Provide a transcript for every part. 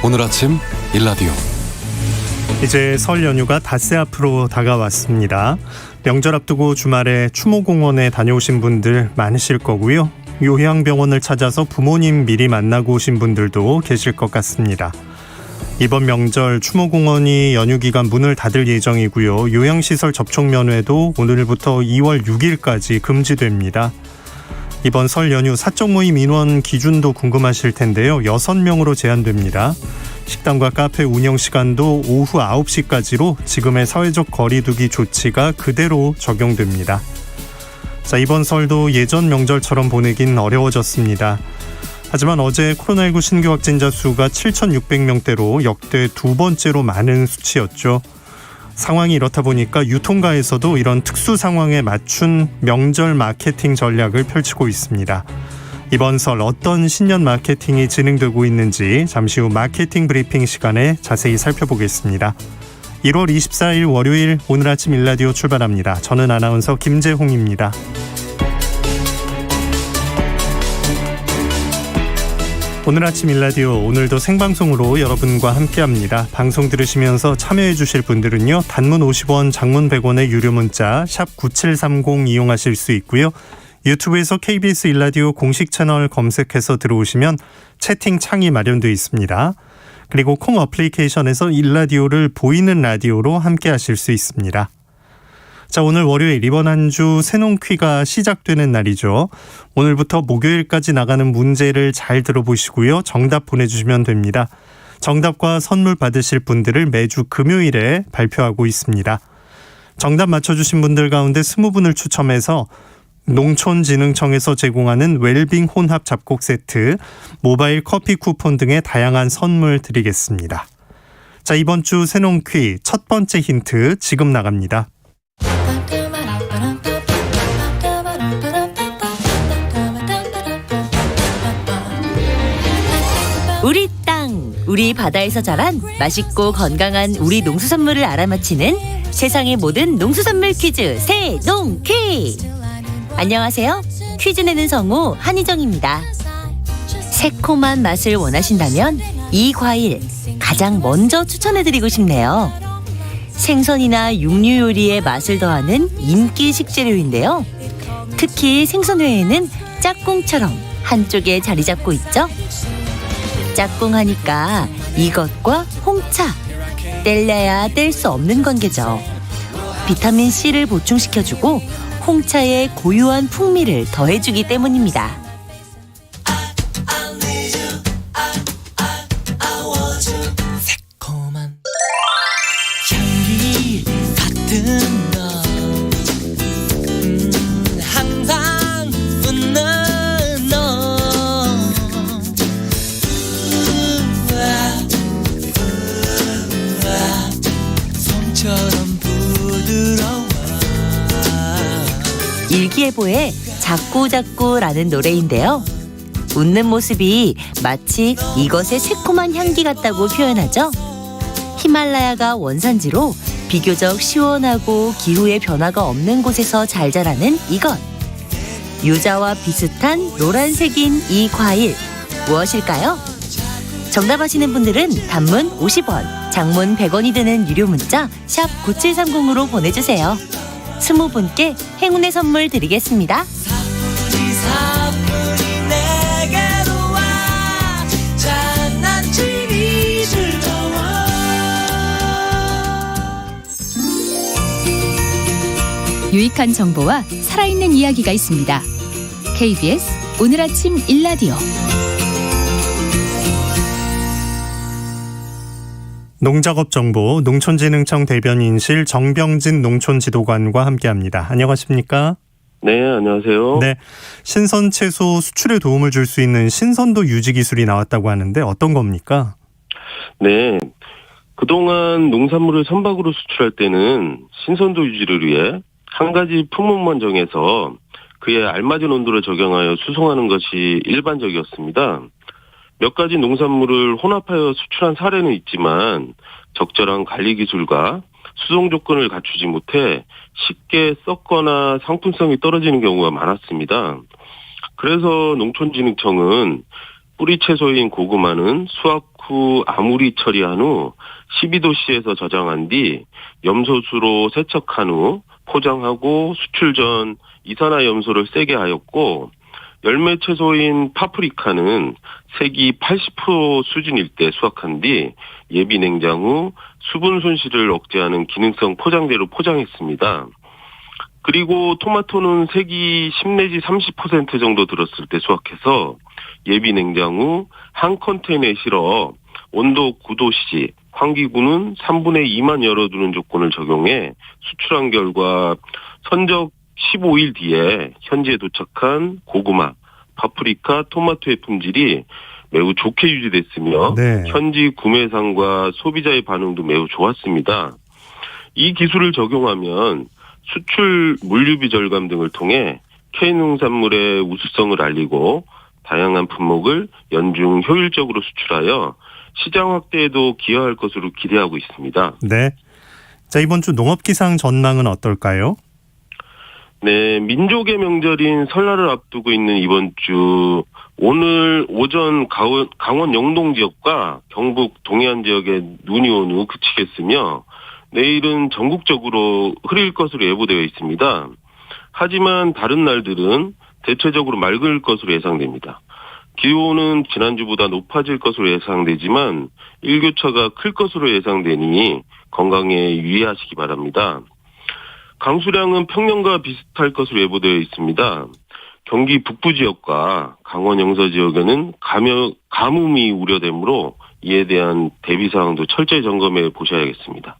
오늘 아침 일라디오. 이제 설 연휴가 닷새 앞으로 다가왔습니다. 명절 앞두고 주말에 추모공원에 다녀오신 분들 많으실 거고요. 요양병원을 찾아서 부모님 미리 만나고 오신 분들도 계실 것 같습니다. 이번 명절 추모공원이 연휴 기간 문을 닫을 예정이고요. 요양시설 접촉 면회도 오늘부터 2월 6일까지 금지됩니다. 이번 설 연휴 사적 모임 인원 기준도 궁금하실 텐데요. 6명으로 제한됩니다. 식당과 카페 운영 시간도 오후 9시까지로 지금의 사회적 거리 두기 조치가 그대로 적용됩니다. 자, 이번 설도 예전 명절처럼 보내긴 어려워졌습니다. 하지만 어제 코로나19 신규 확진자 수가 7,600명대로 역대 두 번째로 많은 수치였죠. 상황이 이렇다 보니까 유통가에서도 이런 특수 상황에 맞춘 명절 마케팅 전략을 펼치고 있습니다. 이번 설 어떤 신년 마케팅이 진행되고 있는지 잠시 후 마케팅 브리핑 시간에 자세히 살펴보겠습니다. 1월 24일 월요일 오늘 아침 일라디오 출발합니다. 저는 아나운서 김재홍입니다. 오늘 아침 일라디오 오늘도 생방송으로 여러분과 함께합니다. 방송 들으시면서 참여해 주실 분들은요. 단문 50원, 장문 100원의 유료 문자 샵 9730 이용하실 수 있고요. 유튜브에서 KBS 일라디오 공식 채널 검색해서 들어오시면 채팅 창이 마련되어 있습니다. 그리고 콩 어플리케이션에서 일라디오를 보이는 라디오로 함께하실 수 있습니다. 자, 오늘 월요일 이번 한 주 새농퀴가 시작되는 날이죠. 오늘부터 목요일까지 나가는 문제를 잘 들어보시고요. 정답 보내주시면 됩니다. 정답과 선물 받으실 분들을 매주 금요일에 발표하고 있습니다. 정답 맞춰주신 분들 가운데 20분을 추첨해서 농촌진흥청에서 제공하는 웰빙 혼합 잡곡 세트, 모바일 커피 쿠폰 등의 다양한 선물 드리겠습니다. 자, 이번 주 새농퀴 첫 번째 힌트 지금 나갑니다. 우리 땅, 우리 바다에서 자란 맛있고 건강한 우리 농수산물을 알아맞히는 세상의 모든 농수산물 퀴즈 새농퀴. 안녕하세요. 퀴즈 내는 성우 한희정입니다. 새콤한 맛을 원하신다면 이 과일 가장 먼저 추천해드리고 싶네요. 생선이나 육류 요리에 맛을 더하는 인기 식재료인데요. 특히 생선회에는 짝꿍처럼 한쪽에 자리 잡고 있죠. 짝꿍하니까 이것과 홍차, 뗄래야 뗄 수 없는 관계죠. 비타민C를 보충시켜주고 홍차의 고유한 풍미를 더해주기 때문입니다. 새콤한 향기 같은 너, 항상 웃는 너, 솜처럼 부드러워. 일기예보의 자꾸자꾸라는 노래인데요. 웃는 모습이 마치 이것의 새콤한 향기 같다고 표현하죠. 히말라야가 원산지로 비교적 시원하고 기후의 변화가 없는 곳에서 잘 자라는 이것. 유자와 비슷한 노란색인 이 과일 무엇일까요? 정답아시는 분들은 단문 50원, 장문 100원이 드는 유료 문자 샵 9730으로 보내주세요. 20분께 행운의 선물 드리겠습니다. 사뿐히 내게로 와. 장난치니 즐거워. 유익한 정보와 살아있는 이야기가 있습니다. KBS 오늘 아침 일라디오. 농작업 정보 농촌진흥청 대변인실 정병진 농촌지도관과 함께합니다. 안녕하십니까? 네, 안녕하세요. 네, 신선 채소 수출에 도움을 줄 수 있는 신선도 유지 기술이 나왔다고 하는데 어떤 겁니까? 네, 그동안 농산물을 선박으로 수출할 때는 신선도 유지를 위해 한 가지 품목만 정해서 그에 알맞은 온도를 적용하여 수송하는 것이 일반적이었습니다. 몇 가지 농산물을 혼합하여 수출한 사례는 있지만 적절한 관리 기술과 수송 조건을 갖추지 못해 쉽게 썩거나 상품성이 떨어지는 경우가 많았습니다. 그래서 농촌진흥청은 뿌리 채소인 고구마는 수확 후 아무리 처리한 후 12도씨에서 저장한 뒤 염소수로 세척한 후 포장하고 수출 전 이산화염소를 세게 하였고, 열매 채소인 파프리카는 색이 80% 수준일 때 수확한 뒤 예비 냉장 후 수분 손실을 억제하는 기능성 포장재로 포장했습니다. 그리고 토마토는 색이 10 내지 30% 정도 들었을 때 수확해서 예비 냉장 후 한 컨테이너에 실어 온도 9도씨, 환기구는 3분의 2만 열어두는 조건을 적용해 수출한 결과 선적 15일 뒤에 현지에 도착한 고구마, 파프리카, 토마토의 품질이 매우 좋게 유지됐으며 네. 현지 구매상과 소비자의 반응도 매우 좋았습니다. 이 기술을 적용하면 수출 물류비 절감 등을 통해 K농산물의 우수성을 알리고 다양한 품목을 연중 효율적으로 수출하여 시장 확대에도 기여할 것으로 기대하고 있습니다. 네. 자, 이번 주 농업기상 전망은 어떨까요? 네, 민족의 명절인 설날을 앞두고 있는 이번 주 오늘 오전 강원 영동 지역과 경북 동해안 지역에 눈이 온 후 그치겠으며 내일은 전국적으로 흐릴 것으로 예보되어 있습니다. 하지만 다른 날들은 대체적으로 맑을 것으로 예상됩니다. 기온은 지난주보다 높아질 것으로 예상되지만 일교차가 클 것으로 예상되니 건강에 유의하시기 바랍니다. 강수량은 평년과 비슷할 것으로 예보되어 있습니다. 경기 북부 지역과 강원 영서 지역에는 가뭄이 우려되므로 이에 대한 대비 사항도 철저히 점검해 보셔야겠습니다.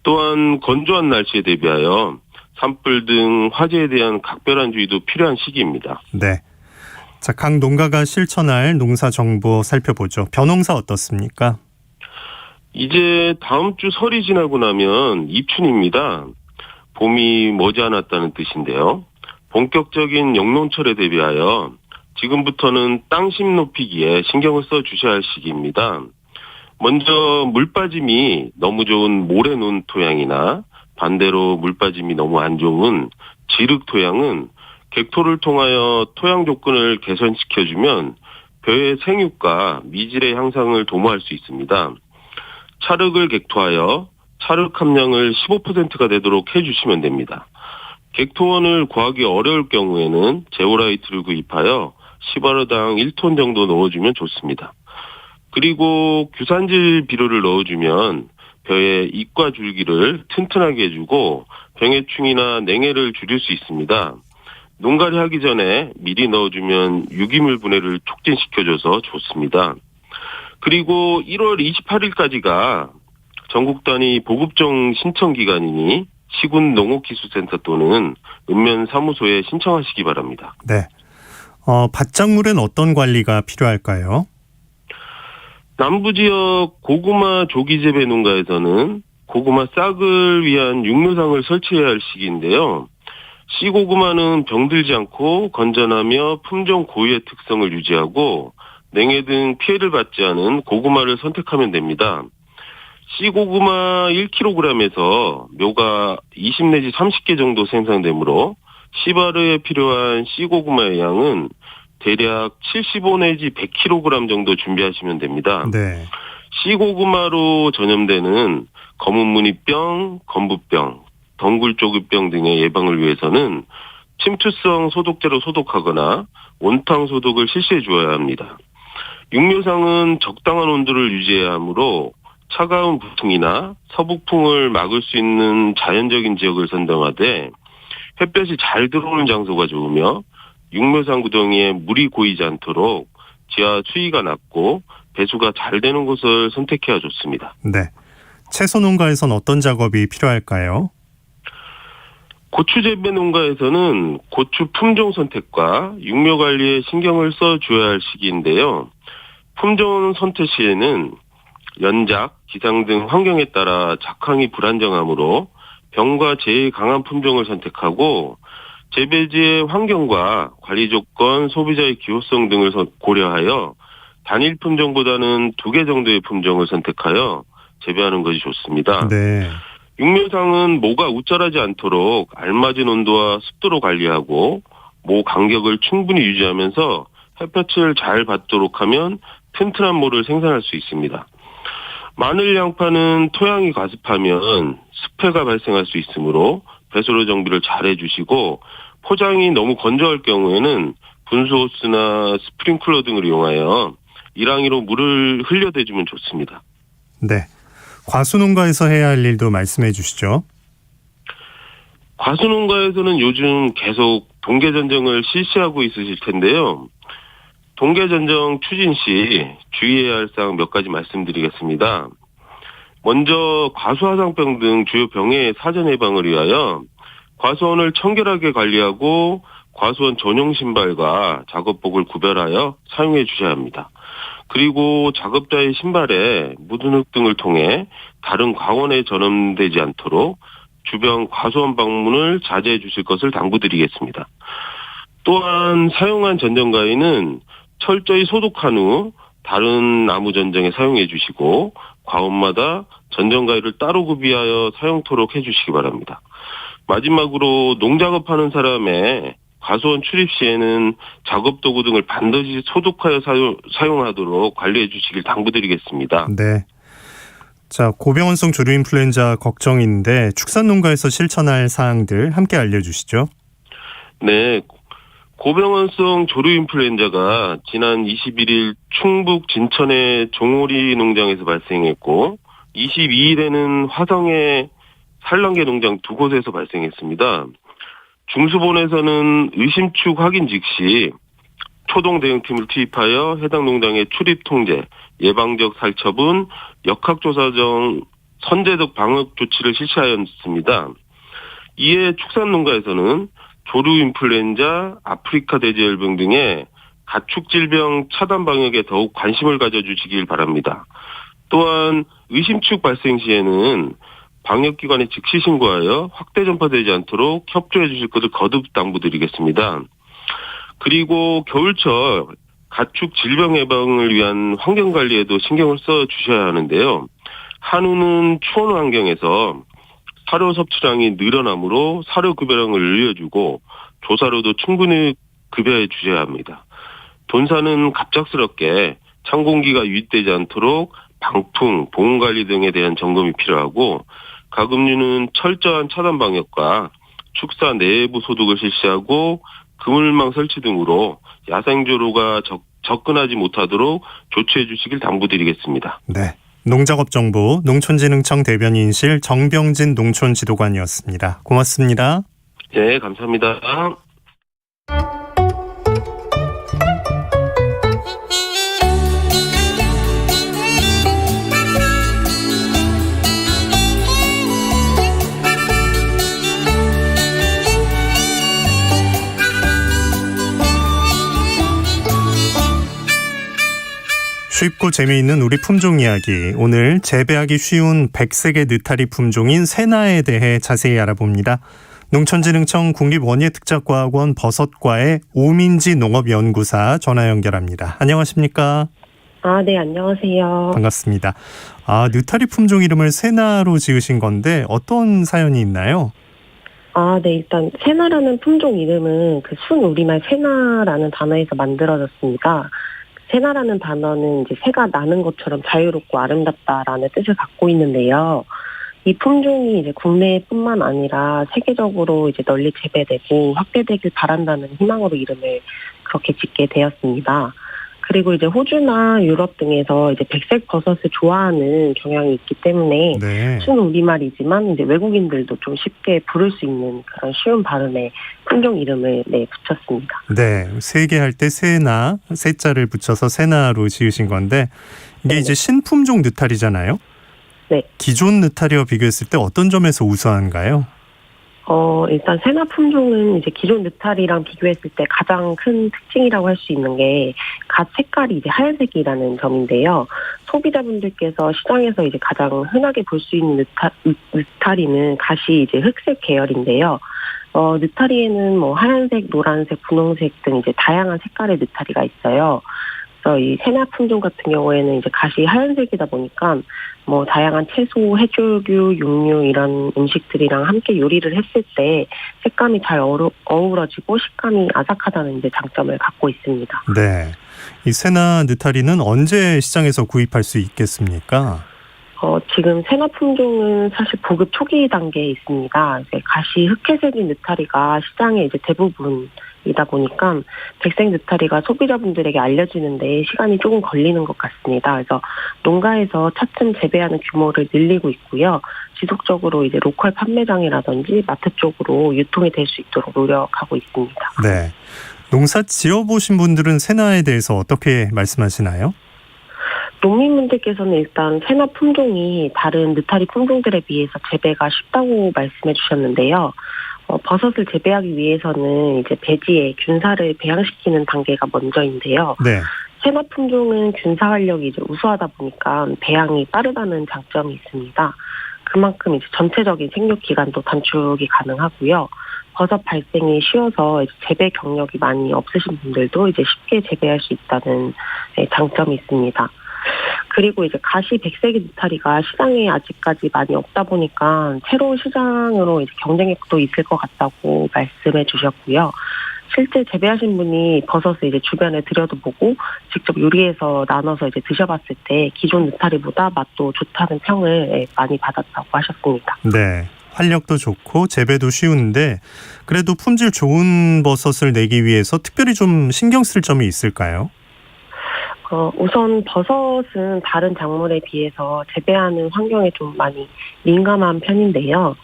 또한 건조한 날씨에 대비하여 산불 등 화재에 대한 각별한 주의도 필요한 시기입니다. 네. 자, 각 농가가 실천할 농사 정보 살펴보죠. 벼농사 어떻습니까? 이제 다음 주 설이 지나고 나면 입춘입니다. 봄이 머지않았다는 뜻인데요. 본격적인 영농철에 대비하여 지금부터는 땅심 높이기에 신경을 써주셔야 할 시기입니다. 먼저 물빠짐이 너무 좋은 모래논 토양이나 반대로 물빠짐이 너무 안 좋은 지륵 토양은 객토를 통하여 토양 조건을 개선시켜주면 벼의 생육과 미질의 향상을 도모할 수 있습니다. 찰흙을 객토하여 찰흙 함량을 15%가 되도록 해주시면 됩니다. 객토원을 구하기 어려울 경우에는 제오라이트를 구입하여 10화로당 1톤 정도 넣어주면 좋습니다. 그리고 규산질 비료를 넣어주면 벼의 잎과 줄기를 튼튼하게 해주고 병해충이나 냉해를 줄일 수 있습니다. 농가리 하기 전에 미리 넣어주면 유기물 분해를 촉진시켜줘서 좋습니다. 그리고 1월 28일까지가 전국 단위 보급종 신청 기간이니 시군 농업기술센터 또는 읍면사무소에 신청하시기 바랍니다. 네. 밭작물엔 어떤 관리가 필요할까요? 남부지역 고구마 조기재배 농가에서는 고구마 싹을 위한 육묘상을 설치해야 할 시기인데요. 씨고구마는 병들지 않고 건전하며 품종 고유의 특성을 유지하고 냉해 등 피해를 받지 않은 고구마를 선택하면 됩니다. 씨고구마 1kg에서 묘가 20 내지 30개 정도 생산되므로 씨바르에 필요한 씨고구마의 양은 대략 75 내지 100kg 정도 준비하시면 됩니다. 네. 씨고구마로 전염되는 검은무늬병, 건부병, 덩굴조기병 등의 예방을 위해서는 침투성 소독제로 소독하거나 온탕 소독을 실시해 주어야 합니다. 육묘상은 적당한 온도를 유지해야 하므로 차가운 북풍이나 서북풍을 막을 수 있는 자연적인 지역을 선정하되 햇볕이 잘 들어오는 장소가 좋으며 육묘상 구덩이에 물이 고이지 않도록 지하 수위가 낮고 배수가 잘 되는 곳을 선택해야 좋습니다. 네. 채소 농가에선 어떤 작업이 필요할까요? 고추 재배 농가에서는 고추 품종 선택과 육묘 관리에 신경을 써줘야 할 시기인데요. 품종 선택 시에는 연작, 기상 등 환경에 따라 작황이 불안정하므로 병과 재해에 강한 품종을 선택하고 재배지의 환경과 관리 조건, 소비자의 기호성 등을 고려하여 단일 품종보다는 2개 정도의 품종을 선택하여 재배하는 것이 좋습니다. 네. 육묘상은 모가 우절하지 않도록 알맞은 온도와 습도로 관리하고 모 간격을 충분히 유지하면서 햇볕을 잘 받도록 하면 튼튼한 모를 생산할 수 있습니다. 마늘, 양파는 토양이 과습하면 습해가 발생할 수 있으므로 배수로 정비를 잘 해주시고, 포장이 너무 건조할 경우에는 분수호스나 스프링클러 등을 이용하여 일항이로 물을 흘려대주면 좋습니다. 네. 과수농가에서 해야 할 일도 말씀해 주시죠. 과수농가에서는 요즘 계속 동계전정을 실시하고 있으실 텐데요. 동계전정 추진 시 주의해야 할 사항 몇 가지 말씀드리겠습니다. 먼저 과수화상병 등 주요 병의 사전 예방을 위하여 과수원을 청결하게 관리하고 과수원 전용 신발과 작업복을 구별하여 사용해 주셔야 합니다. 그리고 작업자의 신발에 묻은 흙 등을 통해 다른 과원에 전염되지 않도록 주변 과수원 방문을 자제해 주실 것을 당부드리겠습니다. 또한 사용한 전정가위는 철저히 소독한 후 다른 나무 전정에 사용해 주시고, 과원마다 전정가위를 따로 구비하여 사용토록 해주시기 바랍니다. 마지막으로 농작업하는 사람의 과수원 출입 시에는 작업도구 등을 반드시 소독하여 사용하도록 관리해 주시길 당부드리겠습니다. 네. 자, 고병원성 조류 인플루엔자 걱정인데 축산농가에서 실천할 사항들 함께 알려주시죠. 네. 고병원성 조류 인플루엔자가 지난 21일 충북 진천의 종오리 농장에서 발생했고, 22일에는 화성의 산란계 농장 두 곳에서 발생했습니다. 중수본에서는 의심축 확인 즉시 초동 대응팀을 투입하여 해당 농장의 출입 통제, 예방적 살처분, 역학조사정 선제적 방역 조치를 실시하였습니다. 이에 축산농가에서는 조류 인플루엔자, 아프리카 돼지열병 등의 가축 질병 차단 방역에 더욱 관심을 가져주시길 바랍니다. 또한 의심축 발생 시에는 방역기관에 즉시 신고하여 확대 전파되지 않도록 협조해 주실 것을 거듭 당부드리겠습니다. 그리고 겨울철 가축 질병 예방을 위한 환경관리에도 신경을 써 주셔야 하는데요. 한우는 추운 환경에서 사료 섭취량이 늘어나므로 사료 급여량을 늘려주고 조사료도 충분히 급여해 주셔야 합니다. 돈사는 갑작스럽게 찬 공기가 유입되지 않도록 방풍, 보온관리 등에 대한 점검이 필요하고, 가금류는 철저한 차단 방역과 축사 내부 소독을 실시하고 그물망 설치 등으로 야생조류가 접근하지 못하도록 조치해 주시길 당부드리겠습니다. 네. 농작업 정보 농촌진흥청 대변인실 정병진 농촌지도관이었습니다. 고맙습니다. 네, 감사합니다. 쉽고 재미있는 우리 품종 이야기. 오늘 재배하기 쉬운 백색의 느타리 품종인 새나에 대해 자세히 알아봅니다. 농촌진흥청 국립원예특작과학원 버섯과의 오민지 농업연구사 전화 연결합니다. 안녕하십니까? 네, 안녕하세요. 반갑습니다. 느타리 품종 이름을 새나로 지으신 건데 어떤 사연이 있나요? 네, 일단 새나라는 품종 이름은 그 순우리말 새나라는 단어에서 만들어졌습니다. 새나라는 단어는 이제 새가 나는 것처럼 자유롭고 아름답다라는 뜻을 갖고 있는데요. 이 품종이 이제 국내뿐만 아니라 세계적으로 이제 널리 재배되고 확대되길 바란다는 희망으로 이름을 그렇게 짓게 되었습니다. 그리고 이제 호주나 유럽 등에서 이제 백색 버섯을 좋아하는 경향이 있기 때문에 네. 순우리말이지만 이제 외국인들도 좀 쉽게 부를 수 있는 그런 쉬운 발음의 품종 이름을 붙였습니다. 네, 세개할 때 새나, 새자를 붙여서 새나로 지으신 건데 이게 이제 신품종 느타리잖아요. 네. 기존 느타리와 비교했을 때 어떤 점에서 우수한가요? 일단 새나 품종은 이제 기존 느타리랑 비교했을 때 가장 큰 특징이라고 할 수 있는 게 갓 색깔이 이제 하얀색이라는 점인데요. 소비자분들께서 시장에서 이제 가장 흔하게 볼 수 있는 느타리는 갓이 이제 흑색 계열인데요. 느타리에는 뭐 하얀색, 노란색, 분홍색 등 이제 다양한 색깔의 느타리가 있어요. 그래서 이 세나 품종 같은 경우에는 이제 갓이 하얀색이다 보니까 뭐 다양한 채소, 해조류, 육류 이런 음식들이랑 함께 요리를 했을 때 색감이 잘 어우러지고 식감이 아삭하다는 이제 장점을 갖고 있습니다. 네. 이 새나 느타리는 언제 시장에서 구입할 수 있겠습니까? 지금 세나 품종은 사실 보급 초기 단계에 있습니다. 이제 갓이 흑회색인 느타리가 시장에 이제 대부분이다 보니까 백색 느타리가 소비자분들에게 알려지는데 시간이 조금 걸리는 것 같습니다. 그래서 농가에서 차츰 재배하는 규모를 늘리고 있고요. 지속적으로 이제 로컬 판매장이라든지 마트 쪽으로 유통이 될 수 있도록 노력하고 있습니다. 네. 농사 지어보신 분들은 새나에 대해서 어떻게 말씀하시나요? 농민분들께서는 일단 새나 품종이 다른 느타리 품종들에 비해서 재배가 쉽다고 말씀해 주셨는데요. 버섯을 재배하기 위해서는 이제 배지에 균사를 배양시키는 단계가 먼저인데요. 네. 새나 품종은 균사 활력이 이제 우수하다 보니까 배양이 빠르다는 장점이 있습니다. 그만큼 이제 전체적인 생육 기간도 단축이 가능하고요. 버섯 발생이 쉬워서 이제 재배 경력이 많이 없으신 분들도 이제 쉽게 재배할 수 있다는 장점이 있습니다. 그리고 이제 가시 백색의 느타리가 시장에 아직까지 많이 없다 보니까 새로운 시장으로 이제 경쟁력도 있을 것 같다고 말씀해 주셨고요. 실제 재배하신 분이 버섯을 이제 주변에 들여다보고 직접 요리해서 나눠서 이제 드셔봤을 때 기존 느타리보다 맛도 좋다는 평을 많이 받았다고 하셨습니다. 네. 활력도 좋고 재배도 쉬운데 그래도 품질 좋은 버섯을 내기 위해서 특별히 좀 신경 쓸 점이 있을까요? 우선 버섯은 다른 작물에 비해서 재배하는 환경에 좀 많이 민감한 편인데요.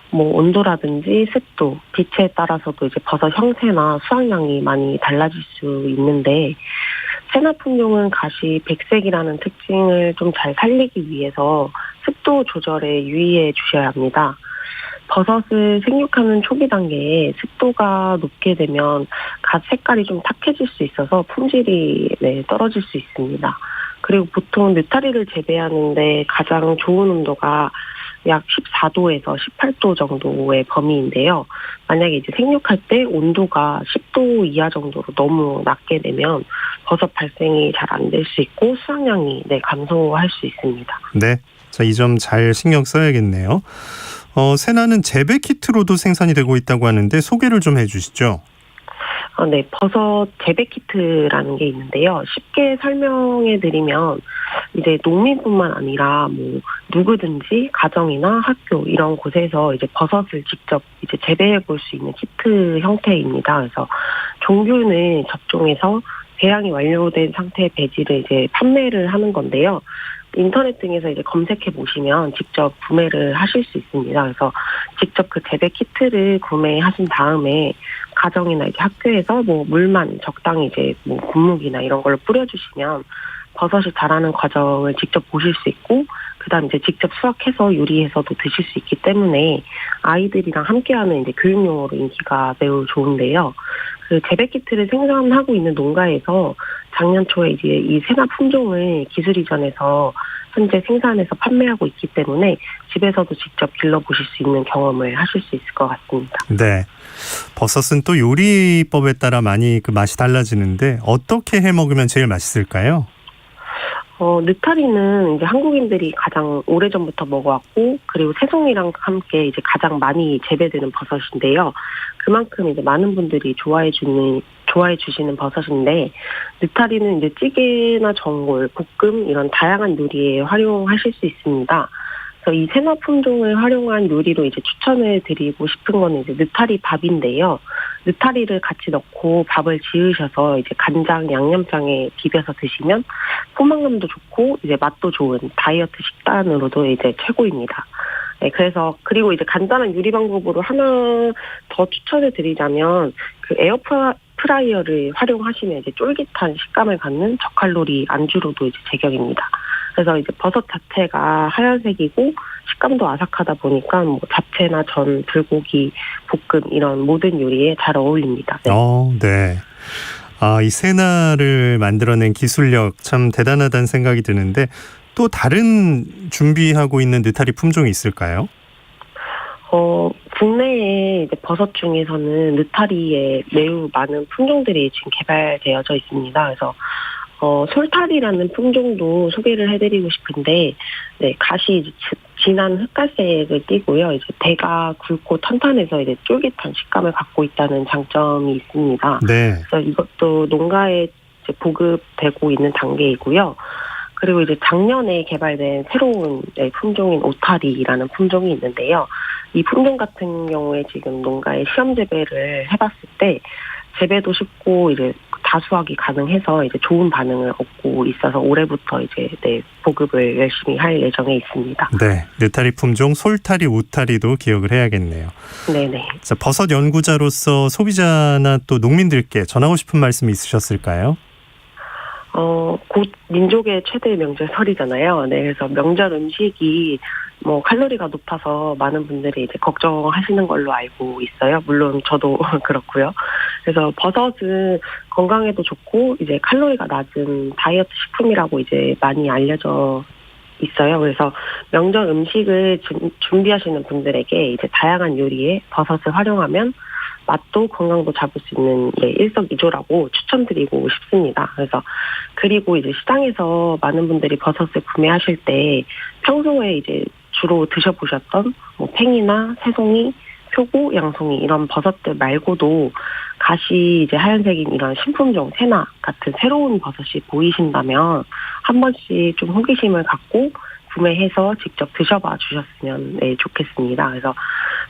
뭐 온도라든지 습도, 빛에 따라서도 이제 버섯 형태나 수확량이 많이 달라질 수 있는데 새나 품종은 갓이 백색이라는 특징을 좀 잘 살리기 위해서 습도 조절에 유의해 주셔야 합니다. 버섯을 생육하는 초기 단계에 습도가 높게 되면 갓 색깔이 좀 탁해질 수 있어서 품질이 떨어질 수 있습니다. 그리고 보통 느타리를 재배하는데 가장 좋은 온도가 약 14도에서 18도 정도의 범위인데요. 만약에 이제 생육할 때 온도가 10도 이하 정도로 너무 낮게 되면 버섯 발생이 잘 안 될 수 있고 수확량이 감소할 수 있습니다. 네. 자, 이 점 잘 신경 써야겠네요. 새나는 재배 키트로도 생산이 되고 있다고 하는데 소개를 좀 해주시죠. 네, 버섯 재배 키트라는 게 있는데요. 쉽게 설명해 드리면 이제 농민뿐만 아니라 뭐 누구든지 가정이나 학교 이런 곳에서 이제 버섯을 직접 이제 재배해 볼 수 있는 키트 형태입니다. 그래서 종균을 접종해서 배양이 완료된 상태의 배지를 이제 판매를 하는 건데요. 인터넷 등에서 이제 검색해 보시면 직접 구매를 하실 수 있습니다. 그래서 직접 그 재배 키트를 구매하신 다음에 가정이나 이제 학교에서 뭐 물만 적당히 이제 뭐 분무기나 이런 걸로 뿌려주시면 버섯이 자라는 과정을 직접 보실 수 있고, 그다음 이제 직접 수확해서 요리해서도 드실 수 있기 때문에 아이들이랑 함께하는 이제 교육용으로 인기가 매우 좋은데요. 그 재배 키트를 생산하고 있는 농가에서 작년 초에 이제 이 새나 품종을 기술 이전해서 현재 생산해서 판매하고 있기 때문에 집에서도 직접 길러보실 수 있는 경험을 하실 수 있을 것 같습니다. 네. 버섯은 또 요리법에 따라 많이 그 맛이 달라지는데 어떻게 해 먹으면 제일 맛있을까요? 느타리는 이제 한국인들이 가장 오래전부터 먹어왔고, 그리고 새송이랑 함께 이제 가장 많이 재배되는 버섯인데요. 그만큼 이제 많은 분들이 좋아해 주시는 버섯인데, 느타리는 이제 찌개나 전골, 볶음 이런 다양한 요리에 활용하실 수 있습니다. 그래서 이 새나 품종을 활용한 요리로 이제 추천을 드리고 싶은 거는 이제 느타리 밥인데요. 느타리를 같이 넣고 밥을 지으셔서 이제 간장, 양념장에 비벼서 드시면 포만감도 좋고 이제 맛도 좋은 다이어트 식단으로도 이제 최고입니다. 네, 그래서 그리고 이제 간단한 요리 방법으로 하나 더 추천을 드리자면 그 에어프라이어를 활용하시면 이제 쫄깃한 식감을 갖는 저칼로리 안주로도 이제 제격입니다. 그래서 이제 버섯 자체가 하얀색이고 식감도 아삭하다 보니까 뭐 잡채나 전, 불고기, 볶음 이런 모든 요리에 잘 어울립니다. 네. 네. 이 새나를 만들어낸 기술력 참 대단하다는 생각이 드는데 또 다른 준비하고 있는 느타리 품종이 있을까요? 국내에 이제 버섯 중에서는 느타리에 매우 많은 품종들이 지금 개발되어져 있습니다. 그래서 솔탈이라는 품종도 소개를 해드리고 싶은데, 네, 갓이 이제 진한 흑갈색을 띠고요. 이제 대가 굵고 탄탄해서 이제 쫄깃한 식감을 갖고 있다는 장점이 있습니다. 네. 그래서 이것도 농가에 이제 보급되고 있는 단계이고요. 그리고 이제 작년에 개발된 새로운 품종인 오타리라는 품종이 있는데요. 이 품종 같은 경우에 지금 농가에 시험 재배를 해봤을 때 재배도 쉽고 이제 다수확이 가능해서 이제 좋은 반응을 얻고 있어서 올해부터 이제 보급을 열심히 할 예정에 있습니다. 네, 느타리 품종 솔타리, 오타리도 기억을 해야겠네요. 네네. 자, 버섯 연구자로서 소비자나 또 농민들께 전하고 싶은 말씀이 있으셨을까요? 곧 민족의 최대 명절 설이잖아요. 네, 그래서 명절 음식이 칼로리가 높아서 많은 분들이 이제 걱정하시는 걸로 알고 있어요. 물론 저도 그렇고요. 그래서 버섯은 건강에도 좋고 이제 칼로리가 낮은 다이어트 식품이라고 이제 많이 알려져 있어요. 그래서 명절 음식을 준비하시는 분들에게 이제 다양한 요리에 버섯을 활용하면 맛도 건강도 잡을 수 있는 일석이조라고 추천드리고 싶습니다. 그래서 그리고 이제 시장에서 많은 분들이 버섯을 구매하실 때 평소에 이제 주로 드셔보셨던 팽이나 새송이, 표고, 양송이 이런 버섯들 말고도 갓이 이제 하얀색인 이런 신품종 새나 같은 새로운 버섯이 보이신다면 한 번씩 좀 호기심을 갖고 구매해서 직접 드셔봐 주셨으면 좋겠습니다. 그래서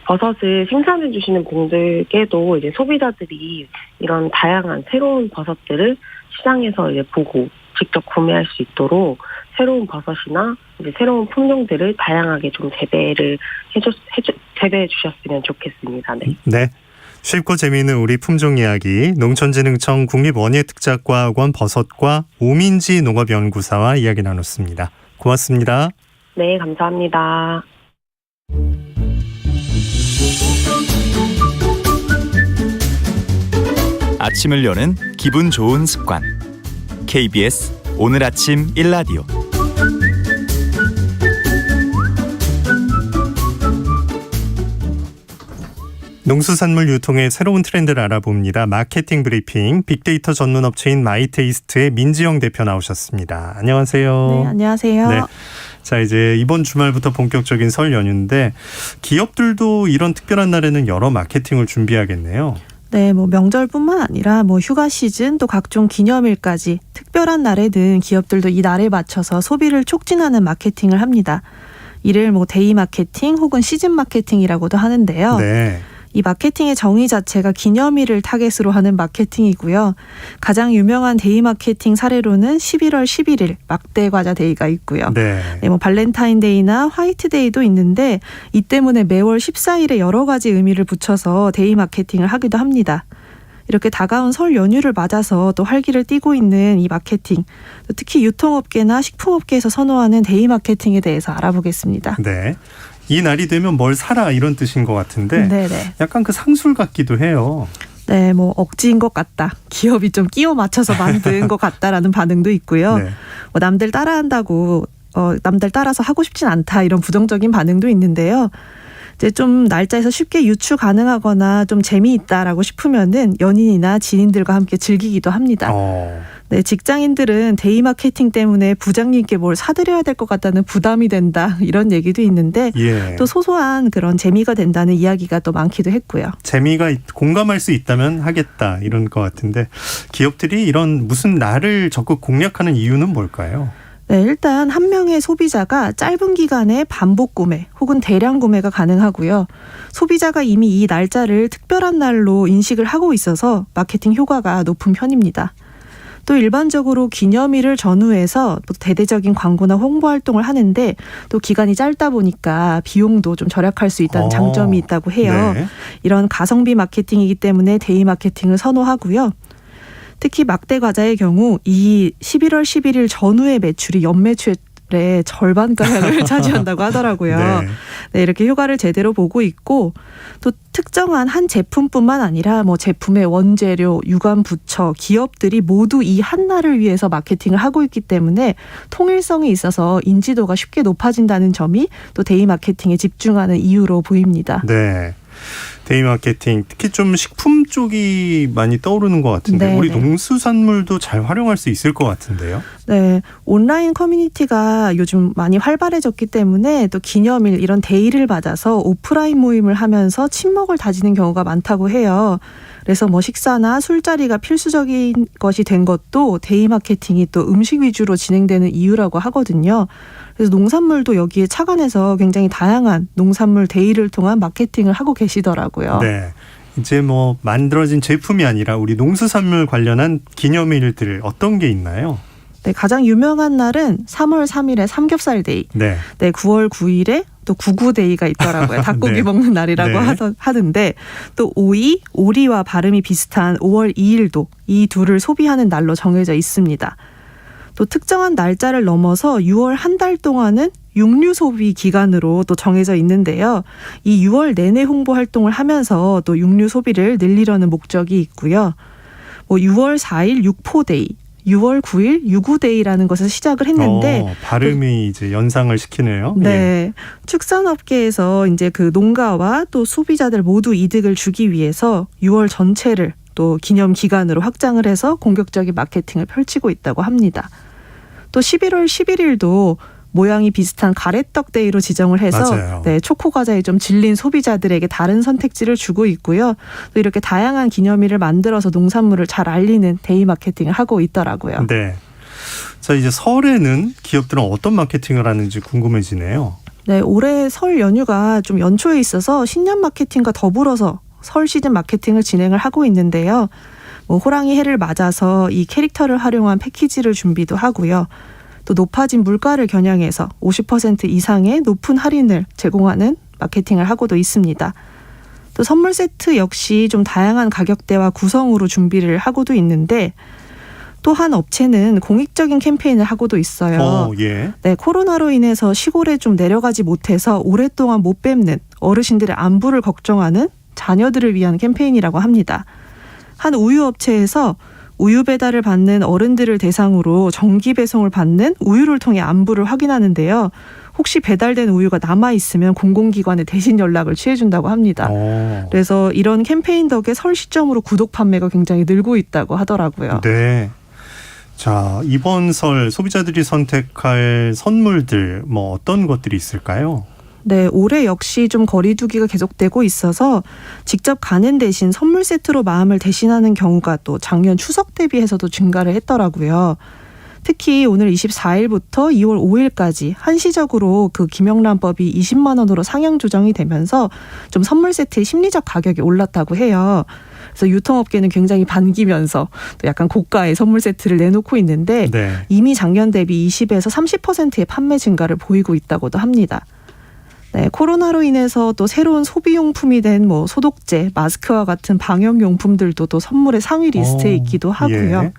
버섯을 생산해 주시는 분들께도 이제 소비자들이 이런 다양한 새로운 버섯들을 시장에서 이제 보고 직접 구매할 수 있도록 새로운 버섯이나 이제 새로운 품종들을 다양하게 좀 재배해 주셨으면 좋겠습니다. 네. 네. 쉽고 재미있는 우리 품종 이야기, 농촌진흥청 국립원예특작과학원 버섯과 오민지 농업연구사와 이야기 나눴습니다. 고맙습니다. 네, 감사합니다. 아침을 여는 기분 좋은 습관. KBS 오늘 아침 1라디오. 농수산물 유통의 새로운 트렌드를 알아봅니다. 마케팅 브리핑, 빅데이터 전문 업체인 마이테이스트의 민지영 대표 나오셨습니다. 안녕하세요. 네, 안녕하세요. 네. 자, 이제 이번 주말부터 본격적인 설 연휴인데 기업들도 이런 특별한 날에는 여러 마케팅을 준비하겠네요. 네, 명절뿐만 아니라 휴가 시즌 또 각종 기념일까지 특별한 날에는 기업들도 이 날에 맞춰서 소비를 촉진하는 마케팅을 합니다. 이를 데이 마케팅 혹은 시즌 마케팅이라고도 하는데요. 네. 이 마케팅의 정의 자체가 기념일을 타겟으로 하는 마케팅이고요. 가장 유명한 데이 마케팅 사례로는 11월 11일 막대 과자 데이가 있고요. 네. 네, 발렌타인데이나 화이트데이도 있는데 이 때문에 매월 14일에 여러 가지 의미를 붙여서 데이 마케팅을 하기도 합니다. 이렇게 다가온 설 연휴를 맞아서 또 활기를 띠고 있는 이 마케팅, 특히 유통업계나 식품업계에서 선호하는 데이 마케팅에 대해서 알아보겠습니다. 네. 이 날이 되면 뭘 사라 이런 뜻인 것 같은데 네네. 약간 그 상술 같기도 해요. 네, 억지인 것 같다. 기업이 좀 끼워 맞춰서 만든 것 같다라는 반응도 있고요. 네. 남들 따라한다고 남들 따라서 하고 싶진 않다 이런 부정적인 반응도 있는데요. 이제 좀 날짜에서 쉽게 유추 가능하거나 좀 재미있다라고 싶으면은 연인이나 지인들과 함께 즐기기도 합니다. 네, 직장인들은 데이 마케팅 때문에 부장님께 뭘 사드려야 될 것 같다는 부담이 된다 이런 얘기도 있는데 예. 또 소소한 그런 재미가 된다는 이야기가 또 많기도 했고요. 재미가 공감할 수 있다면 하겠다 이런 것 같은데 기업들이 이런 무슨 날을 적극 공략하는 이유는 뭘까요? 네, 일단 한 명의 소비자가 짧은 기간에 반복 구매 혹은 대량 구매가 가능하고요. 소비자가 이미 이 날짜를 특별한 날로 인식을 하고 있어서 마케팅 효과가 높은 편입니다. 또 일반적으로 기념일을 전후해서 또 대대적인 광고나 홍보 활동을 하는데 또 기간이 짧다 보니까 비용도 좀 절약할 수 있다는 장점이 있다고 해요. 네. 이런 가성비 마케팅이기 때문에 데이 마케팅을 선호하고요. 특히 막대 과자의 경우 이 11월 11일 전후의 매출이 연매출의 절반가량을 차지한다고 하더라고요. 네. 네, 이렇게 효과를 제대로 보고 있고 또 특정한 한 제품뿐만 아니라 제품의 원재료, 유관 부처, 기업들이 모두 이 한 날을 위해서 마케팅을 하고 있기 때문에 통일성이 있어서 인지도가 쉽게 높아진다는 점이 또 데이 마케팅에 집중하는 이유로 보입니다. 네. 데이 마케팅 특히 좀 식품 쪽이 많이 떠오르는 것 같은데 네, 우리 네. 농수산물도 잘 활용할 수 있을 것 같은데요. 네, 온라인 커뮤니티가 요즘 많이 활발해졌기 때문에 또 기념일 이런 데이를 맞아서 오프라인 모임을 하면서 친목을 다지는 경우가 많다고 해요. 그래서 뭐 식사나 술자리가 필수적인 것이 된 것도 데이 마케팅이 또 음식 위주로 진행되는 이유라고 하거든요. 그래서 농산물도 여기에 착안해서 굉장히 다양한 농산물 데이를 통한 마케팅을 하고 계시더라고요. 네. 이제 뭐 만들어진 제품이 아니라 우리 농수산물 관련한 기념일들 어떤 게 있나요? 네, 가장 유명한 날은 3월 3일에 삼겹살 데이. 네. 네, 9월 9일에 또 구구데이가 있더라고요. 닭고기 네. 먹는 날이라고 네. 하던데 또 오리와 발음이 비슷한 5월 2일도 이 둘을 소비하는 날로 정해져 있습니다. 또 특정한 날짜를 넘어서 6월 한 달 동안은 육류 소비 기간으로 또 정해져 있는데요. 이 6월 내내 홍보 활동을 하면서 또 육류 소비를 늘리려는 목적이 있고요. 뭐 6월 4일 육포데이, 6월 9일 유구데이라는 것을 시작을 했는데 발음이 이제 연상을 시키네요. 네. 예. 축산업계에서 이제 그 농가와 또 소비자들 모두 이득을 주기 위해서 6월 전체를 또 기념 기간으로 확장을 해서 공격적인 마케팅을 펼치고 있다고 합니다. 또 11월 11일도 모양이 비슷한 가래떡 데이로 지정을 해서 맞아요. 네, 초코 과자에 좀 질린 소비자들에게 다른 선택지를 주고 있고요. 또 이렇게 다양한 기념일을 만들어서 농산물을 잘 알리는 데이 마케팅을 하고 있더라고요. 네. 자, 이제 설에는 기업들은 어떤 마케팅을 하는지 궁금해지네요. 네, 올해 설 연휴가 좀 연초에 있어서 신년 마케팅과 더불어서 설 시즌 마케팅을 진행을 하고 있는데요. 뭐 호랑이 해를 맞아서 이 캐릭터를 활용한 패키지를 준비도 하고요. 또 높아진 물가를 겨냥해서 50% 이상의 높은 할인을 제공하는 마케팅을 하고도 있습니다. 또 선물 세트 역시 좀 다양한 가격대와 구성으로 준비를 하고도 있는데 또 한 업체는 공익적인 캠페인을 하고도 있어요. 예. 네, 코로나로 인해서 시골에 좀 내려가지 못해서 오랫동안 못 뵙는 어르신들의 안부를 걱정하는 자녀들을 위한 캠페인이라고 합니다. 한 우유 업체에서 우유 배달을 받는 어른들을 대상으로 정기 배송을 받는 우유를 통해 안부를 확인하는데요. 혹시 배달된 우유가 남아있으면 공공기관에 대신 연락을 취해준다고 합니다. 그래서 이런 캠페인 덕에 설 시점으로 구독 판매가 굉장히 늘고 있다고 하더라고요. 네. 자, 이번 설 소비자들이 선택할 선물들 뭐 어떤 것들이 있을까요? 네, 올해 역시 좀 거리두기가 계속되고 있어서 직접 가는 대신 선물 세트로 마음을 대신하는 경우가 또 작년 추석 대비해서도 증가를 했더라고요. 특히 오늘 24일부터 2월 5일까지 한시적으로 그 김영란법이 20만 원으로 상향 조정이 되면서 좀 선물 세트의 심리적 가격이 올랐다고 해요. 그래서 유통업계는 굉장히 반기면서 또 약간 고가의 선물 세트를 내놓고 있는데 네. 이미 작년 대비 20에서 30%의 판매 증가를 보이고 있다고도 합니다. 네, 코로나로 인해서 또 새로운 소비용품이 된 뭐 소독제, 마스크와 같은 방역용품들도 또 선물의 상위 리스트에 있기도 하고요. 예.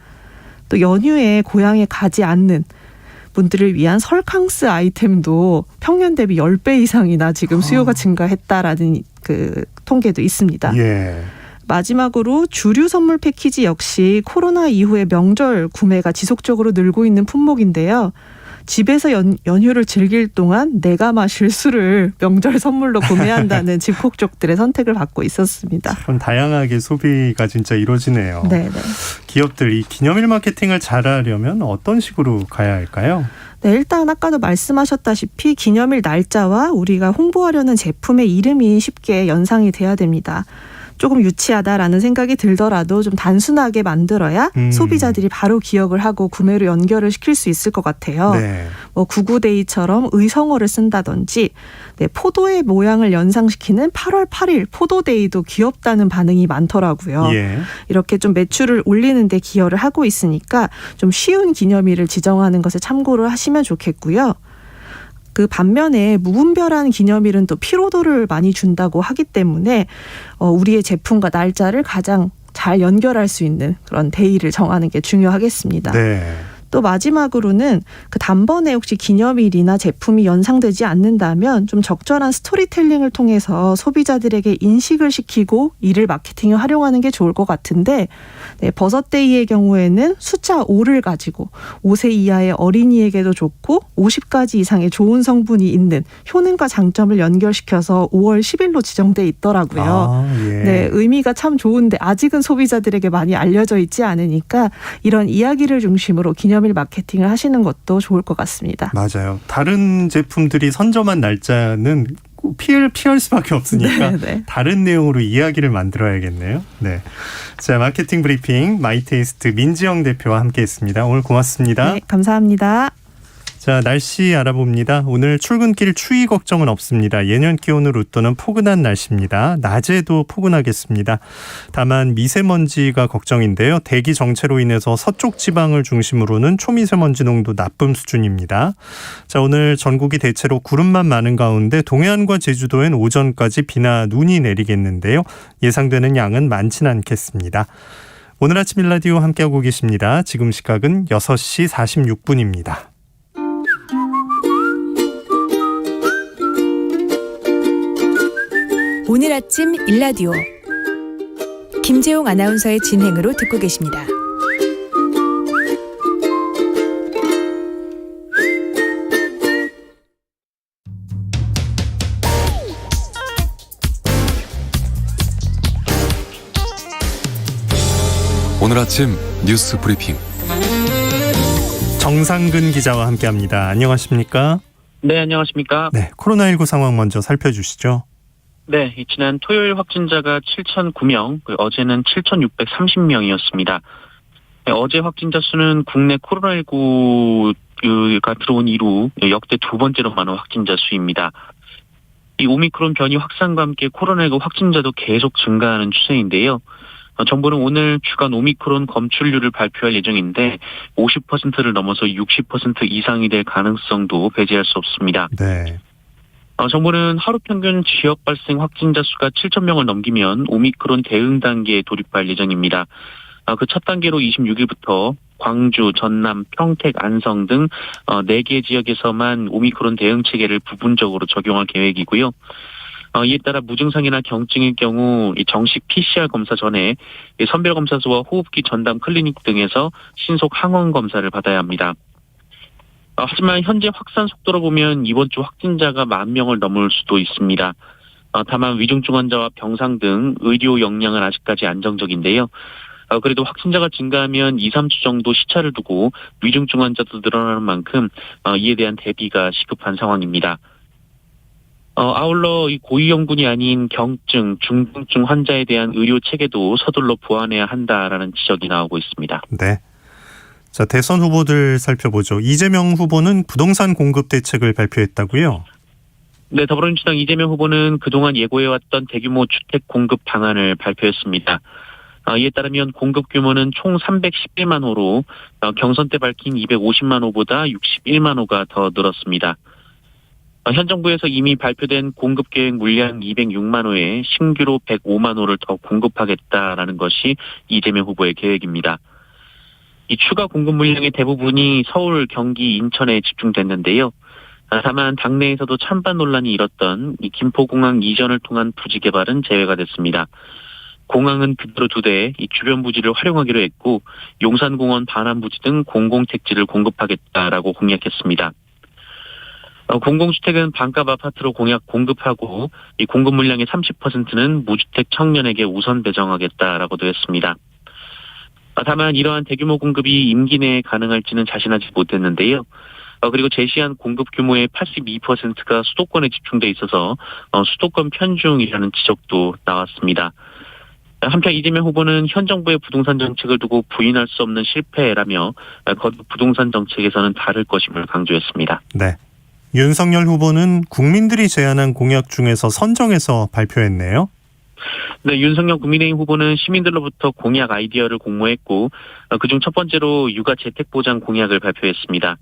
또 연휴에 고향에 가지 않는 분들을 위한 설캉스 아이템도 평년 대비 10배 이상이나 지금 수요가 증가했다라는 그 통계도 있습니다. 예. 마지막으로 주류 선물 패키지 역시 코로나 이후에 명절 구매가 지속적으로 늘고 있는 품목인데요. 집에서 연휴를 즐길 동안 내가 마실 술을 명절 선물로 구매한다는 집콕족들의 선택을 받고 있었습니다. 참 다양하게 소비가 진짜 이루어지네요. 네. 기업들 이 기념일 마케팅을 잘하려면 어떤 식으로 가야 할까요? 네, 일단 아까도 말씀하셨다시피 기념일 날짜와 우리가 홍보하려는 제품의 이름이 쉽게 연상이 돼야 됩니다. 조금 유치하다라는 생각이 들더라도 좀 단순하게 만들어야 소비자들이 바로 기억을 하고 구매로 연결을 시킬 수 있을 것 같아요. 네. 뭐 구구데이처럼 의성어를 쓴다든지 포도의 모양을 연상시키는 8월 8일 포도데이도 귀엽다는 반응이 많더라고요. 예. 이렇게 좀 매출을 올리는 데 기여를 하고 있으니까 좀 쉬운 기념일을 지정하는 것을 참고를 하시면 좋겠고요. 그 반면에 무분별한 기념일은 또 피로도를 많이 준다고 하기 때문에 우리의 제품과 날짜를 가장 잘 연결할 수 있는 그런 데이를 정하는 게 중요하겠습니다. 네. 또 마지막으로는 그 단번에 혹시 기념일이나 제품이 연상되지 않는다면 좀 적절한 스토리텔링을 통해서 소비자들에게 인식을 시키고 이를 마케팅에 활용하는 게 좋을 것 같은데 네, 버섯데이의 경우에는 숫자 5를 가지고 5세 이하의 어린이에게도 좋고 50가지 이상의 좋은 성분이 있는 효능과 장점을 연결시켜서 5월 10일로 지정돼 있더라고요. 예. 네, 의미가 참 좋은데 아직은 소비자들에게 많이 알려져 있지 않으니까 이런 이야기를 중심으로 기념일 마케팅을 하시는 것도 좋을 것 같습니다. 맞아요. 다른 제품들이 선점한 날짜는 피할 수밖에 없으니까 네. 다른 내용으로 이야기를 만들어야겠네요. 네. 자, 마케팅 브리핑 마이테이스트 민지영 대표와 함께했습니다. 오늘 고맙습니다. 네, 감사합니다. 자, 날씨 알아봅니다. 오늘 출근길 추위 걱정은 없습니다. 예년 기온으로 웃도는 포근한 날씨입니다. 낮에도 포근하겠습니다. 다만 미세먼지가 걱정인데요. 대기 정체로 인해서 서쪽 지방을 중심으로는 초미세먼지 농도 나쁨 수준입니다. 자, 오늘 전국이 대체로 구름만 많은 가운데 동해안과 제주도엔 오전까지 비나 눈이 내리겠는데요. 예상되는 양은 많진 않겠습니다. 오늘 아침 일라디오 함께하고 계십니다. 지금 시각은 6시 46분입니다. 오늘 아침 일라디오 김재용 아나운서의 진행으로 듣고 계십니다. 오늘 아침 뉴스 브리핑 정상근 기자와 함께합니다. 안녕하십니까? 네, 안녕하십니까? 네, 코로나19 상황 먼저 살펴주시죠. 네, 지난 토요일 확진자가 7,009명, 어제는 7,630명이었습니다. 네, 어제 확진자 수는 국내 코로나19가 들어온 이후 역대 두 번째로 많은 확진자 수입니다. 이 오미크론 변이 확산과 함께 코로나19 확진자도 계속 증가하는 추세인데요. 정부는 오늘 주간 오미크론 검출률을 발표할 예정인데 50%를 넘어서 60% 이상이 될 가능성도 배제할 수 없습니다. 네. 정부는 하루 평균 지역 발생 확진자 수가 7,000명을 넘기면 오미크론 대응 단계에 돌입할 예정입니다. 그 첫 단계로 26일부터 광주, 전남, 평택, 안성 등 4개 지역에서만 오미크론 대응 체계를 부분적으로 적용할 계획이고요. 이에 따라 무증상이나 경증일 경우 정식 PCR 검사 전에 선별검사소와 호흡기 전담 클리닉 등에서 신속 항원 검사를 받아야 합니다. 하지만 현재 확산 속도로 보면 이번 주 확진자가 10,000명을 넘을 수도 있습니다. 다만 위중증 환자와 병상 등 의료 역량은 아직까지 안정적인데요. 그래도 확진자가 증가하면 2, 3주 정도 시차를 두고 위중증 환자도 늘어나는 만큼 이에 대한 대비가 시급한 상황입니다. 아울러 이 고위험군이 아닌 경증, 중증 환자에 대한 의료 체계도 서둘러 보완해야 한다라는 지적이 나오고 있습니다. 네. 자, 대선 후보들 살펴보죠. 이재명 후보는 부동산 공급 대책을 발표했다고요? 네, 더불어민주당 이재명 후보는 그동안 예고해왔던 대규모 주택 공급 방안을 발표했습니다. 이에 따르면 공급 규모는 총 311만 호로 경선 때 밝힌 250만 호보다 61만 호가 더 늘었습니다. 현 정부에서 이미 발표된 공급 계획 물량 206만 호에 신규로 105만 호를 더 공급하겠다라는 것이 이재명 후보의 계획입니다. 이 추가 공급 물량의 대부분이 서울, 경기, 인천에 집중됐는데요. 다만 당내에서도 찬반 논란이 일었던 이 김포공항 이전을 통한 부지 개발은 제외가 됐습니다. 공항은 그대로 두되 이 주변 부지를 활용하기로 했고 용산공원 반환 부지 등 공공택지를 공급하겠다라고 공약했습니다. 공공주택은 반값 아파트로 공급하고 이 공급 물량의 30%는 무주택 청년에게 우선 배정하겠다라고도 했습니다. 다만 이러한 대규모 공급이 임기 내에 가능할지는 자신하지 못했는데요. 그리고 제시한 공급 규모의 82%가 수도권에 집중돼 있어서 수도권 편중이라는 지적도 나왔습니다. 한편 이재명 후보는 현 정부의 부동산 정책을 두고 부인할 수 없는 실패라며 거듭 부동산 정책에서는 다를 것임을 강조했습니다. 네. 윤석열 후보는 국민들이 제안한 공약 중에서 선정해서 발표했네요. 네, 윤석열 국민의힘 후보는 시민들로부터 공약 아이디어를 공모했고 그중 첫 번째로 육아 재택보장 공약을 발표했습니다.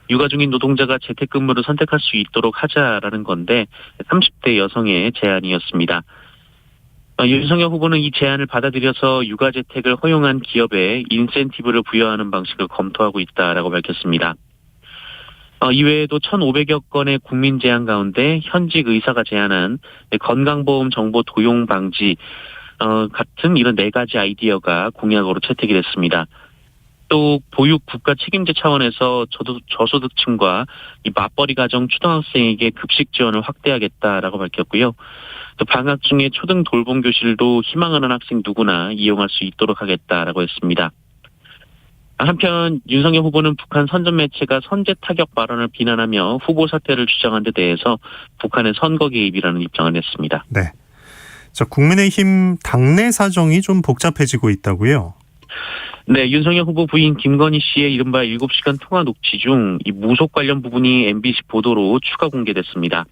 육아 중인 노동자가 재택근무를 선택할 수 있도록 하자라는 건데 30대 여성의 제안이었습니다. 윤석열 후보는 이 제안을 받아들여서 육아재택을 허용한 기업에 인센티브를 부여하는 방식을 검토하고 있다라고 밝혔습니다. 이외에도 1,500여 건의 국민 제안 가운데 현직 의사가 제안한 건강보험 정보 도용 방지 같은 이런 4가지 아이디어가 공약으로 채택이 됐습니다. 또 보육 국가 책임제 차원에서 저소득층과 이 맞벌이 가정 초등학생에게 급식 지원을 확대하겠다라고 밝혔고요. 또 방학 중에 초등 돌봄 교실도 희망하는 학생 누구나 이용할 수 있도록 하겠다라고 했습니다. 한편 윤석열 후보는 북한 선전 매체가 선제 타격 발언을 비난하며 후보 사퇴를 주장한 데 대해서 북한의 선거 개입이라는 입장을 냈습니다. 네. 자, 국민의힘 당내 사정이 좀 복잡해지고 있다고요? 네, 윤석열 후보 부인 김건희 씨의 이른바 7시간 통화 녹취 중 이 무속 관련 부분이 MBC 보도로 추가 공개됐습니다.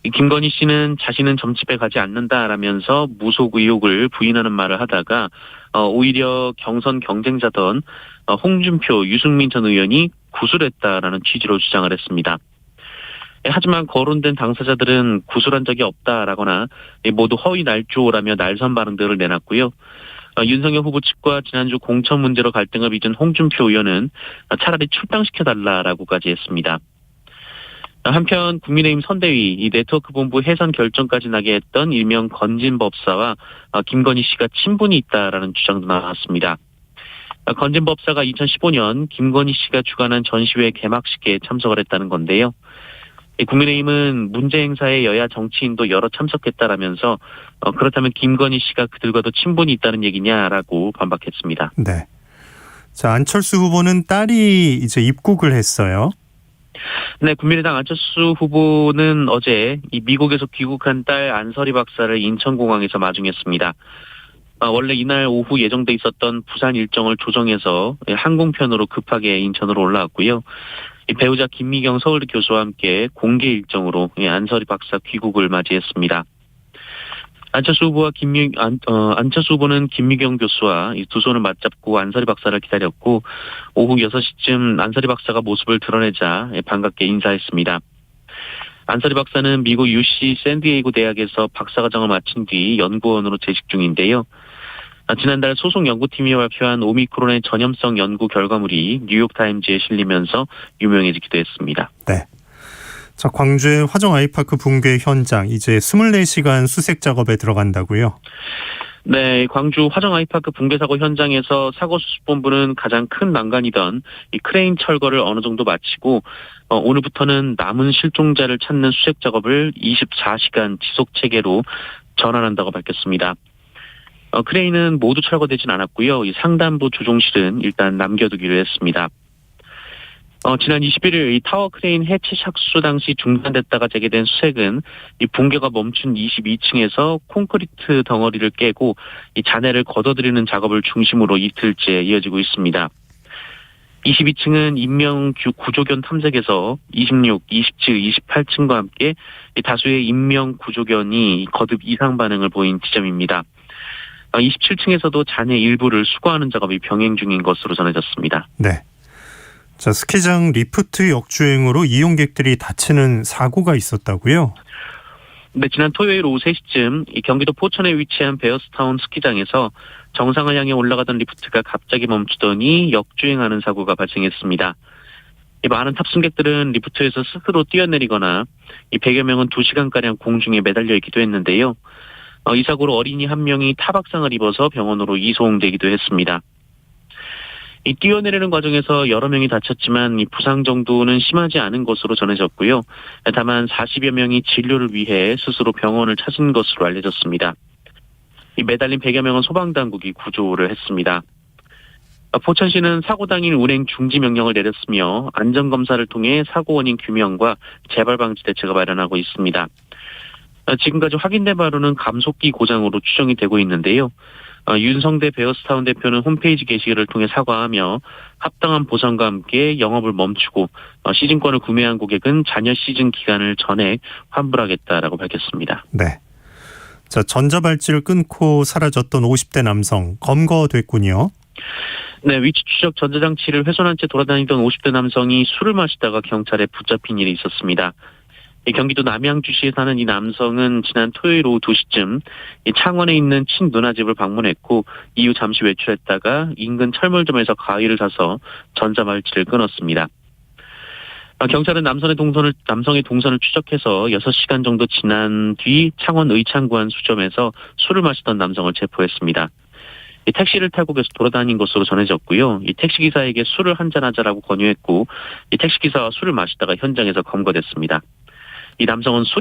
김건희 씨는 자신은 점집에 가지 않는다라면서 무속 의혹을 부인하는 말을 하다가 오히려 경선 경쟁자던 홍준표, 유승민 전 의원이 구술했다라는 취지로 주장을 했습니다. 하지만 거론된 당사자들은 구술한 적이 없다라거나 모두 허위 날조라며 날선 발언들을 내놨고요. 윤석열 후보 측과 지난주 공천 문제로 갈등을 빚은 홍준표 의원은 차라리 출당시켜달라라고까지 했습니다. 한편 국민의힘 선대위 이 네트워크 본부 해산 결정까지 나게 했던 일명 건진법사와 김건희 씨가 친분이 있다라는 주장도 나왔습니다. 건진법사가 2015년 김건희 씨가 주관한 전시회 개막식에 참석을 했다는 건데요. 국민의힘은 문제 행사에 여야 정치인도 여러 참석했다라면서 그렇다면 김건희 씨가 그들과도 친분이 있다는 얘기냐라고 반박했습니다. 네. 자, 안철수 후보는 딸이 이제 입국을 했어요. 네, 국민의당 안철수 후보는 어제 이 미국에서 귀국한 딸 안설이 박사를 인천공항에서 마중했습니다. 원래 이날 오후 예정돼 있었던 부산 일정을 조정해서 항공편으로 급하게 인천으로 올라왔고요. 배우자 김미경 서울대 교수와 함께 공개 일정으로 안설이 박사 귀국을 맞이했습니다. 안철수 후보는 김미경 교수와 두 손을 맞잡고 안설이 박사를 기다렸고 오후 6시쯤 안설이 박사가 모습을 드러내자 반갑게 인사했습니다. 안설이 박사는 미국 UC 샌디에이고 대학에서 박사과정을 마친 뒤 연구원으로 재직 중인데요. 지난달 소속 연구팀이 발표한 오미크론의 전염성 연구 결과물이 뉴욕타임즈에 실리면서 유명해지기도 했습니다. 네. 자, 광주의 화정 아이파크 붕괴 현장 이제 24시간 수색 작업에 들어간다고요? 네, 광주 화정 아이파크 붕괴 사고 현장에서 사고 수습본부는 가장 큰 난관이던 이 크레인 철거를 어느 정도 마치고 오늘부터는 남은 실종자를 찾는 수색 작업을 24시간 지속 체계로 전환한다고 밝혔습니다. 크레인은 모두 철거되진 않았고요. 이 상단부 조종실은 일단 남겨두기로 했습니다. 지난 21일 이 타워 크레인 해체 착수 당시 중단됐다가 재개된 수색은 이 붕괴가 멈춘 22층에서 콘크리트 덩어리를 깨고 이 잔해를 걷어들이는 작업을 중심으로 이틀째 이어지고 있습니다. 22층은 인명 구조견 탐색에서 26, 27, 28층과 함께 다수의 인명 구조견이 거듭 이상 반응을 보인 지점입니다. 27층에서도 잔해 일부를 수거하는 작업이 병행 중인 것으로 전해졌습니다. 네. 자, 스키장 리프트 역주행으로 이용객들이 다치는 사고가 있었다고요? 네, 지난 토요일 오후 3시쯤 이 경기도 포천에 위치한 베어스타운 스키장에서 정상을 향해 올라가던 리프트가 갑자기 멈추더니 역주행하는 사고가 발생했습니다. 이 많은 탑승객들은 리프트에서 스스로 뛰어내리거나 이 100여 명은 2시간가량 공중에 매달려 있기도 했는데요. 이 사고로 어린이 한 명이 타박상을 입어서 병원으로 이송되기도 했습니다. 이 뛰어내리는 과정에서 여러 명이 다쳤지만 이 부상 정도는 심하지 않은 것으로 전해졌고요. 다만 40여 명이 진료를 위해 스스로 병원을 찾은 것으로 알려졌습니다. 이 매달린 100여 명은 소방당국이 구조를 했습니다. 포천시는 사고 당일 운행 중지 명령을 내렸으며 안전검사를 통해 사고 원인 규명과 재발 방지 대책을 마련하고 있습니다. 지금까지 확인된 바로는 감속기 고장으로 추정이 되고 있는데요. 윤성대 베어스타운 대표는 홈페이지 게시글을 통해 사과하며 합당한 보상과 함께 영업을 멈추고 시즌권을 구매한 고객은 잔여 시즌 기간을 전액 환불하겠다라고 밝혔습니다. 네. 자, 전자발찌를 끊고 사라졌던 50대 남성 검거됐군요. 네, 위치 추적 전자장치를 훼손한 채 돌아다니던 50대 남성이 술을 마시다가 경찰에 붙잡힌 일이 있었습니다. 경기도 남양주시에 사는 이 남성은 지난 토요일 오후 2시쯤 창원에 있는 친누나 집을 방문했고 이후 잠시 외출했다가 인근 철물점에서 가위를 사서 전자발찌를 끊었습니다. 경찰은 남성의 동선을 추적해서 6시간 정도 지난 뒤 창원 의창구안 수점에서 술을 마시던 남성을 체포했습니다. 이 택시를 타고 계속 돌아다닌 것으로 전해졌고요. 이 택시기사에게 술을 한잔하자라고 권유했고 이 택시기사와 술을 마시다가 현장에서 검거됐습니다. 이 남성은 술이